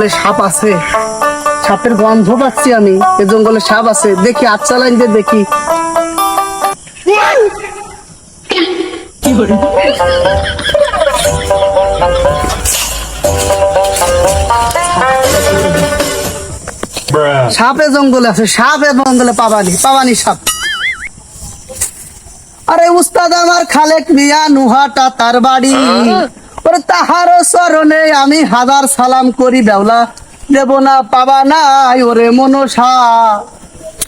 জঙ্গলে সাপ আছে, সাপের গন্ধ পাচ্ছি আমি, এ জঙ্গলে সাপ আছে, দেখি আচ্ছা লাইন দিয়ে দেখি। সাপে জঙ্গলে আছে, সাপে জঙ্গলে পাবানি, পাবানি সাপ। আরে উস্তাদ আমার খালেক মিয়া নুহাটা তার বাড়ি, ওরে তাহার চরণে আমি হাজার সালাম করি, বেওলা দেব না পাবা নাই ওরে মনসা,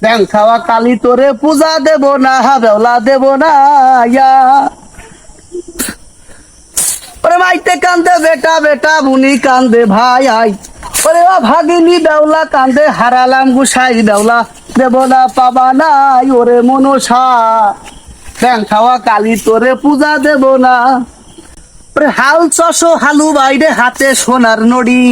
ব্যাং খাওয়া কালি তোরে পূজা দেব না, বেওলা দেব না ইয়া। ওরে মাইতে কান্দে বেটা, বেটা বুনি কান্দে ভাই আই, ওরে ও ভাগিনী বেওলা কান্দে, হারালাম গুসাই বেওলা দেব না পাবা নাই ওরে মনসা, ব্যাং খাওয়া কালি তোরে পূজা দেব না। ওরে হাল চষো হালু বাইরে হাতে সোনার নড়ি,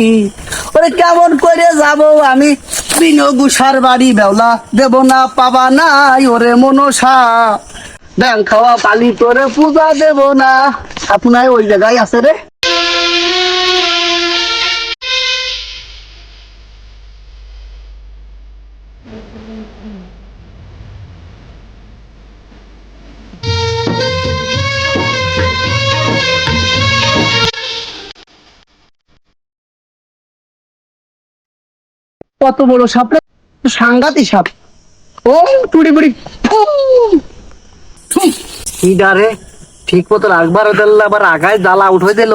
ওরে কেমন করে যাব আমি বিনো গুসার বাড়ি, বেওলা দেব না পাবা নাই ওরে মনসা, ব্যাং খাওয়া কালি তোরে পূজা দেব না। আপনার ওই জায়গায় আছে রে। কত বড় সাপ রে, সাংঘাতিক সাপ। ও টুড়ি বুড়ি কি ডারে, ঠিক মতো রাখবার দিল, আবার আগায় জ্বালা উঠে দিল।